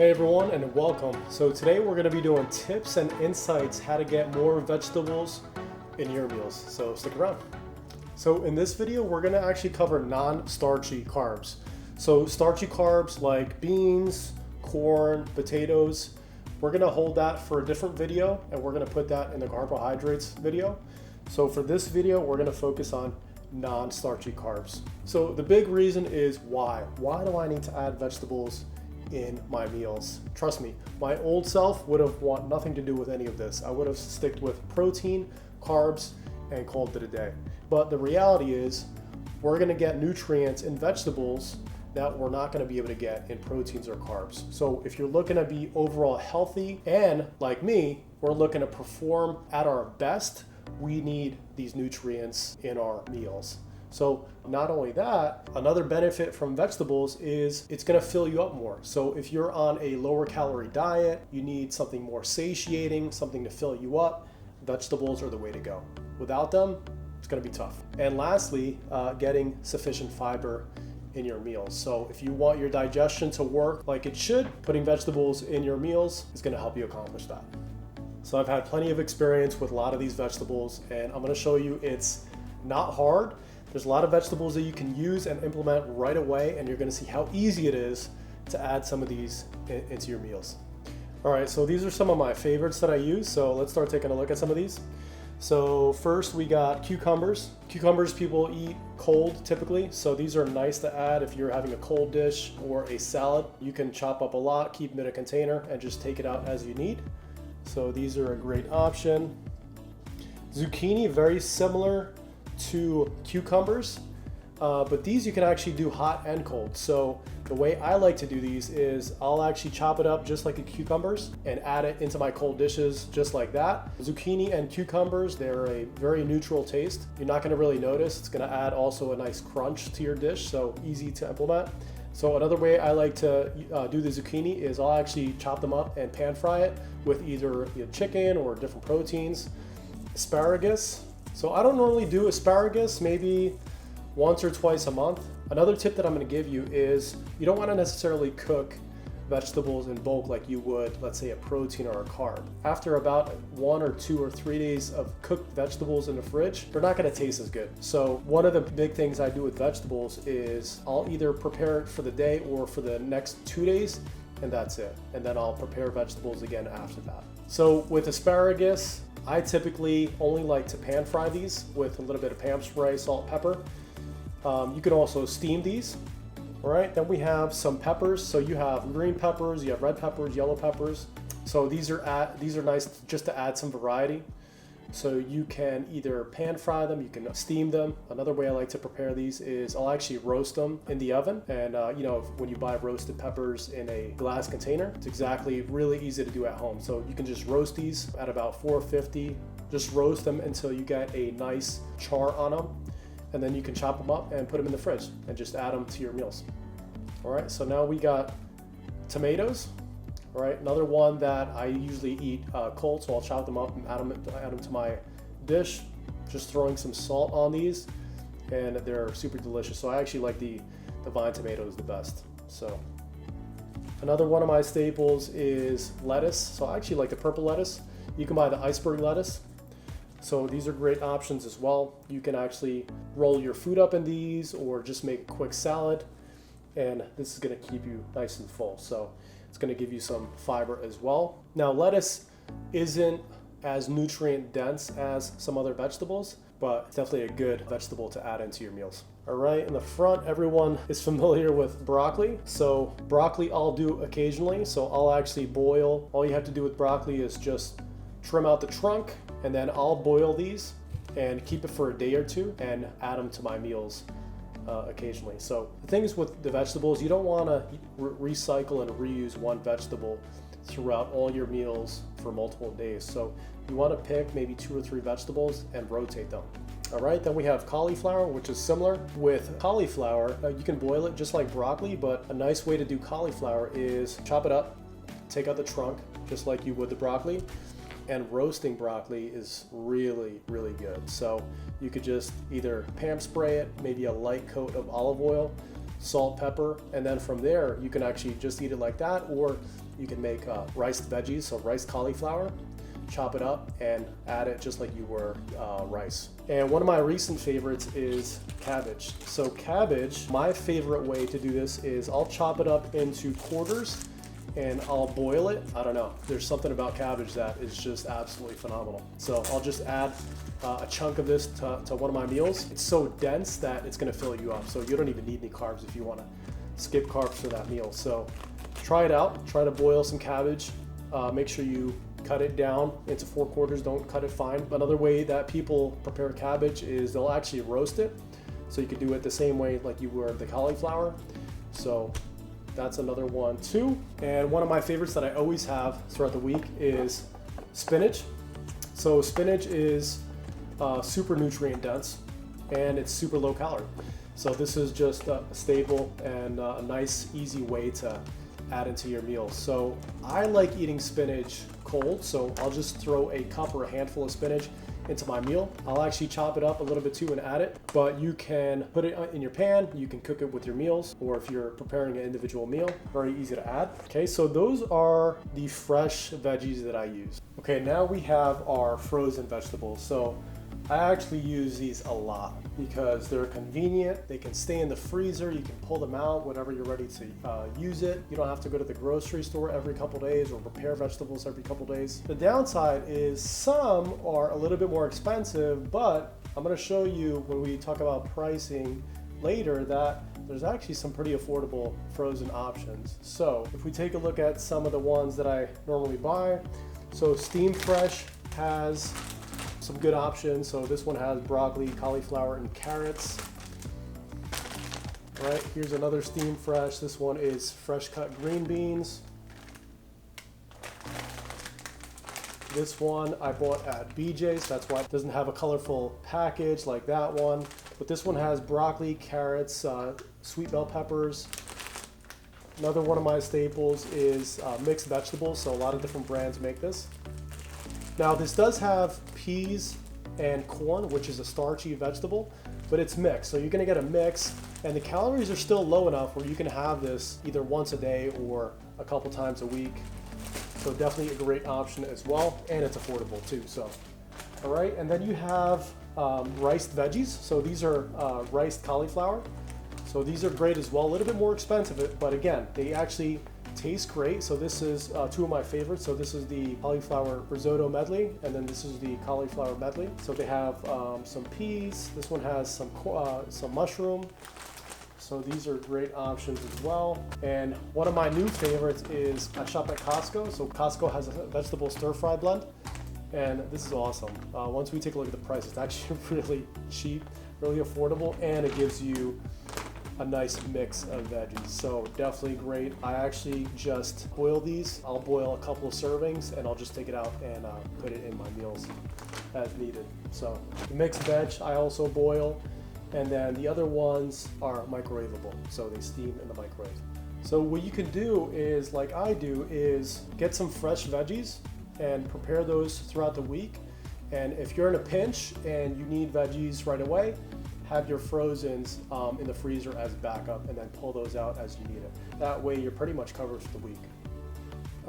Hey everyone, and welcome. So today we're going to be doing tips and insights how to get more vegetables in your meals. So stick around. So in this video we're going to actually cover non-starchy carbs. So starchy carbs like beans, corn, potatoes, we're going to hold that for a different video and we're going to put that in the carbohydrates video. So for this video we're going to focus on non-starchy carbs. So the big reason is why. Why do I need to add vegetables in my meals? Trust me, my old self would have want nothing to do with any of this. I would have sticked with protein, carbs, and called it a day. But the reality is we're gonna get nutrients in vegetables that we're not gonna be able to get in proteins or carbs. So if you're looking to be overall healthy and like me, we're looking to perform at our best, we need these nutrients in our meals. So not only that, another benefit from vegetables is it's gonna fill you up more. So if you're on a lower calorie diet, you need something more satiating, something to fill you up, vegetables are the way to go. Without them, it's gonna be tough. And lastly, getting sufficient fiber in your meals. So if you want your digestion to work like it should, putting vegetables in your meals is gonna help you accomplish that. So I've had plenty of experience with a lot of these vegetables, and I'm gonna show you it's not hard. There's a lot of vegetables that you can use and implement right away, and you're gonna see how easy it is to add some of these into your meals. All right, so these are some of my favorites that I use. So let's start taking a look at some of these. So first we got cucumbers. Cucumbers people eat cold typically, so these are nice to add if you're having a cold dish or a salad. You can chop up a lot, keep them in a container, and just take it out as you need. So these are a great option. Zucchini, very similar to cucumbers, but these you can actually do hot and cold. So the way I like to do these is I'll actually chop it up just like the cucumbers and add it into my cold dishes just like that. Zucchini and cucumbers, they're a very neutral taste. You're not gonna really notice. It's gonna add also a nice crunch to your dish, so easy to implement. So another way I like to do the zucchini is I'll actually chop them up and pan fry it with either chicken or different proteins. Asparagus. So I don't normally do asparagus, maybe once or twice a month. Another tip that I'm going to give you is you don't want to necessarily cook vegetables in bulk like you would, let's say, a protein or a carb. After about 1 or 2 or 3 days of cooked vegetables in the fridge, they're not going to taste as good. So one of the big things I do with vegetables is I'll either prepare it for the day or for the next 2 days, and that's it. And then I'll prepare vegetables again after that. So with asparagus, I typically only like to pan fry these with a little bit of Pam spray, salt, pepper. You can also steam these. All right, then we have some peppers. So you have green peppers, you have red peppers, yellow peppers. So these are nice just to add some variety. So you can either pan fry them, you can steam them. Another way I like to prepare these is I'll actually roast them in the oven. And when you buy roasted peppers in a glass container, it's exactly really easy to do at home. So you can just roast these at about 450. Just roast them until you get a nice char on them. And then you can chop them up and put them in the fridge and just add them to your meals. All right, so now we got tomatoes. All right, another one that I usually eat cold, so I'll chop them up and add them to my dish. Just throwing some salt on these, and they're super delicious. So I actually like the vine tomatoes the best. So another one of my staples is lettuce. So I actually like the purple lettuce. You can buy the iceberg lettuce. So these are great options as well. You can actually roll your food up in these or just make a quick salad, and this is gonna keep you nice and full. So it's gonna give you some fiber as well. Now lettuce isn't as nutrient dense as some other vegetables, but it's definitely a good vegetable to add into your meals. All right, in the front, everyone is familiar with broccoli. So broccoli I'll do occasionally. So I'll actually boil. All you have to do with broccoli is just trim out the trunk, and then I'll boil these and keep it for a day or two and add them to my meals occasionally. So the thing is with the vegetables, you don't want to recycle and reuse one vegetable throughout all your meals for multiple days. So you want to pick maybe 2 or 3 vegetables and rotate them. All right, then we have cauliflower, which is similar. With cauliflower, you can boil it just like broccoli, but a nice way to do cauliflower is chop it up, take out the trunk, just like you would the broccoli, and roasting broccoli is really, really good. So you could just either Pam spray it, maybe a light coat of olive oil, salt, pepper, and then from there you can actually just eat it like that, or you can make riced veggies, so riced cauliflower, chop it up and add it just like you were rice. And one of my recent favorites is cabbage. So cabbage, my favorite way to do this is I'll chop it up into quarters and I'll boil it. I don't know, there's something about cabbage that is just absolutely phenomenal. So I'll just add a chunk of this to one of my meals. It's so dense that it's gonna fill you up, so you don't even need any carbs if you wanna skip carbs for that meal. So try it out, try to boil some cabbage. Make sure you cut it down into 4 quarters, don't cut it fine. Another way that people prepare cabbage is they'll actually roast it. So you could do it the same way like you would the cauliflower. So that's another one too. And one of my favorites that I always have throughout the week is spinach. So spinach is super nutrient dense and it's super low calorie. So this is just a staple and a nice easy way to add into your meals. So I like eating spinach cold, so I'll just throw a cup or a handful of spinach into my meal. I'll actually chop it up a little bit too and add it, but you can put it in your pan, you can cook it with your meals, or if you're preparing an individual meal, very easy to add. Okay, so those are the fresh veggies that I use. Okay, now we have our frozen vegetables. So I actually use these a lot because they're convenient. They can stay in the freezer. You can pull them out whenever you're ready to use it. You don't have to go to the grocery store every couple days or prepare vegetables every couple days. The downside is some are a little bit more expensive, but I'm going to show you when we talk about pricing later that there's actually some pretty affordable frozen options. So if we take a look at some of the ones that I normally buy, so Steam Fresh has some good options. So this one has broccoli, cauliflower, and carrots. All right, here's another Steam Fresh. This one is fresh cut green beans. This one I bought at BJ's. That's why it doesn't have a colorful package like that one. But this one has broccoli, carrots, sweet bell peppers. Another one of my staples is mixed vegetables. So a lot of different brands make this. Now this does have peas and corn, which is a starchy vegetable, but it's mixed. So you're gonna get a mix and the calories are still low enough where you can have this either once a day or a couple times a week. So definitely a great option as well, and it's affordable too. So, all right, and then you have riced veggies. So these are riced cauliflower. So these are great as well, a little bit more expensive, but again, they actually taste great. So this is 2 of my favorites. So this is the cauliflower risotto medley, and then this is the cauliflower medley. So they have some peas. This one has some mushroom. So these are great options as well. And one of my new favorites is I shop at Costco. So Costco has a vegetable stir-fry blend, and this is awesome. Once we take a look at the price, it's actually really cheap, really affordable, and it gives you a nice mix of veggies. So definitely great. I actually just boil these. I'll boil a couple of servings and I'll just take it out and put it in my meals as needed. So the mixed veg I also boil, and then the other ones are microwavable, so they steam in the microwave. So what you can do is, like I do, is get some fresh veggies and prepare those throughout the week. And if you're in a pinch and you need veggies right away, have your frozens in the freezer as backup and then pull those out as you need it. That way you're pretty much covered for the week.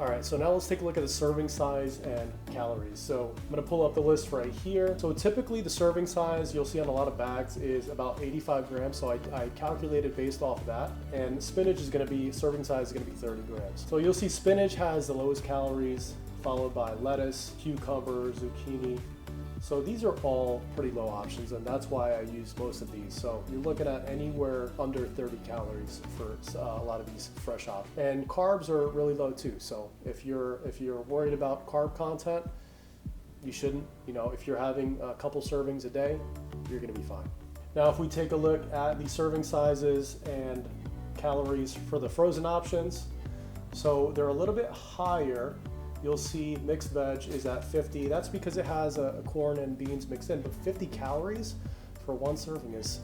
All right, so now let's take a look at the serving size and calories. So I'm gonna pull up the list right here. So typically the serving size you'll see on a lot of bags is about 85 grams. So I calculated based off of that. And spinach is gonna be, serving size is gonna be 30 grams. So you'll see spinach has the lowest calories, followed by lettuce, cucumber, zucchini. So these are all pretty low options, and that's why I use most of these. So you're looking at anywhere under 30 calories for a lot of these fresh options. And carbs are really low too. So if you're worried about carb content, you shouldn't. You know, if you're having a couple servings a day, you're gonna be fine. Now, if we take a look at the serving sizes and calories for the frozen options, so they're a little bit higher. You'll see mixed veg is at 50. That's because it has a corn and beans mixed in, but 50 calories for one serving is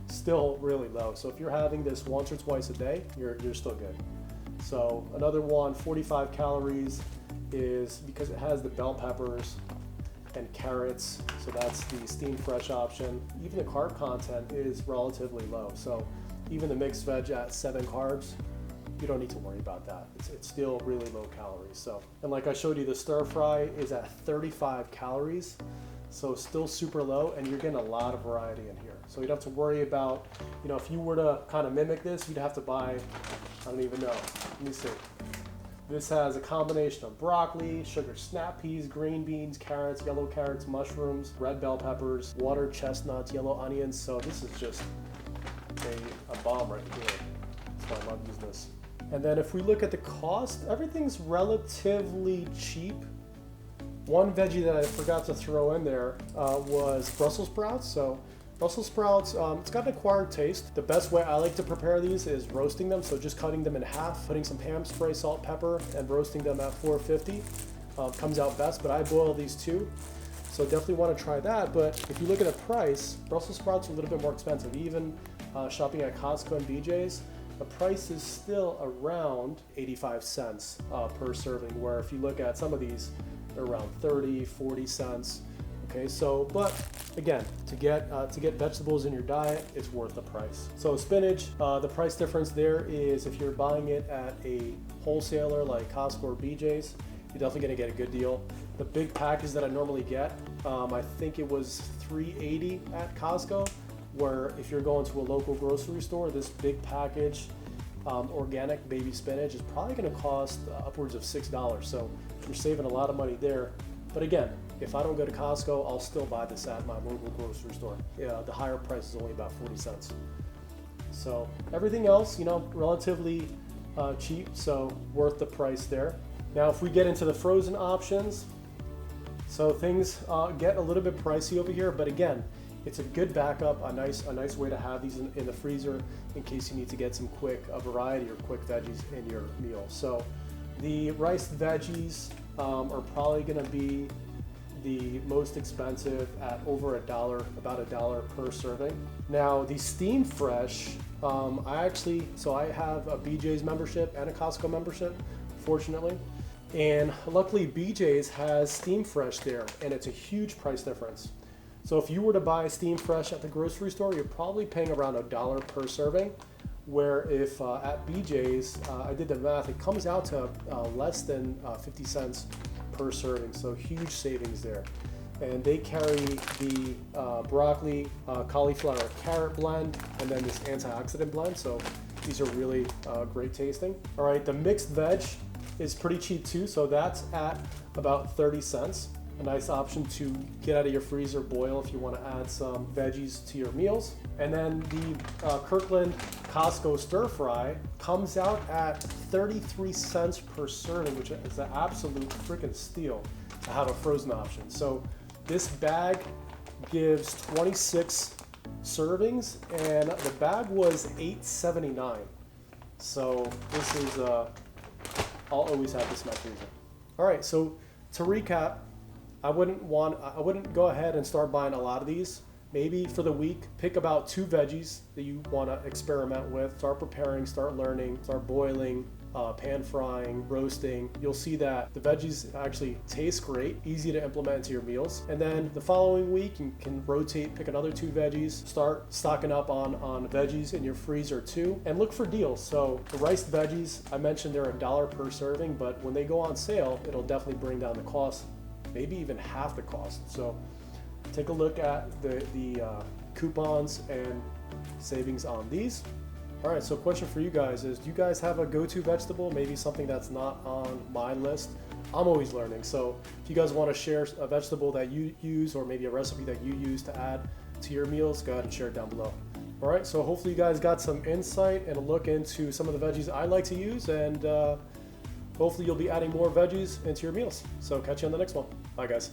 still really low. So if you're having this once or twice a day, you're still good. So another one, 45 calories, is because it has the bell peppers and carrots. So that's the Steam Fresh option. Even the carb content is relatively low. So even the mixed veg at 7 carbs, you don't need to worry about that. It's still really low calories. So, and like I showed you, the stir fry is at 35 calories. So still super low, and you're getting a lot of variety in here. So you don't have to worry about, you know, if you were to kind of mimic this, you'd have to buy, I don't even know. Let me see. This has a combination of broccoli, sugar snap peas, green beans, carrots, yellow carrots, mushrooms, red bell peppers, water chestnuts, yellow onions. So this is just a bomb right here. That's why I love using this. And then if we look at the cost, everything's relatively cheap. One veggie that I forgot to throw in there was Brussels sprouts. So Brussels sprouts, it's got an acquired taste. The best way I like to prepare these is roasting them. So just cutting them in half, putting some ham spray, salt, pepper, and roasting them at 450 comes out best, but I boil these too. So definitely want to try that. But if you look at the price, Brussels sprouts are a little bit more expensive. Even shopping at Costco and BJ's, the price is still around 85 cents per serving, where if you look at some of these, they're around 30, 40 cents. Okay, so, but again, to get vegetables in your diet, it's worth the price. So spinach, the price difference there is if you're buying it at a wholesaler like Costco or BJ's, you're definitely gonna get a good deal. The big package that I normally get, I think it was $3.80 at Costco, where if you're going to a local grocery store, this big package, organic baby spinach is probably gonna cost upwards of $6. So you're saving a lot of money there. But again, if I don't go to Costco, I'll still buy this at my local grocery store. Yeah, the higher price is only about 40 cents. So everything else, you know, relatively cheap, so worth the price there. Now, if we get into the frozen options, so things get a little bit pricey over here, but again, it's a good backup, a nice way to have these in the freezer in case you need to get some quick variety or quick veggies in your meal. So the riced veggies are probably going to be the most expensive at over $1, about $1 per serving. Now the Steam Fresh, I have a BJ's membership and a Costco membership, fortunately. And luckily BJ's has Steam Fresh there, and it's a huge price difference. So if you were to buy Steam Fresh at the grocery store, you're probably paying around $1 per serving, where if at BJ's, I did the math, it comes out to less than 50 cents per serving, so huge savings there. And they carry the broccoli, cauliflower, carrot blend, and then this antioxidant blend, so these are really great tasting. All right, the mixed veg is pretty cheap too, so that's at about 30 cents. A nice option to get out of your freezer, boil if you want to add some veggies to your meals. And then the Kirkland Costco stir fry comes out at 33 cents per serving, which is an absolute freaking steal to have a frozen option. So this bag gives 26 servings, and the bag was $8.79. So this is, I'll always have this in my freezer. All right, so to recap, I wouldn't go ahead and start buying a lot of these. Maybe for the week, pick about 2 veggies that you want to experiment with. Start preparing, start learning, start boiling, pan frying, roasting. You'll see that the veggies actually taste great, easy to implement into your meals. And then the following week, you can rotate, pick another 2 veggies, start stocking up on veggies in your freezer too, and look for deals. So the riced veggies, I mentioned they're $1 per serving, but when they go on sale, it'll definitely bring down the cost, maybe even half the cost. So take a look at the coupons and savings on these. All right, so question for you guys is, do you guys have a go-to vegetable? Maybe something that's not on my list. I'm always learning, so if you guys want to share a vegetable that you use, or maybe a recipe that you use to add to your meals, go ahead and share it down below. All right, so hopefully you guys got some insight and a look into some of the veggies I like to use, and hopefully you'll be adding more veggies into your meals. So catch you on the next one. Bye guys.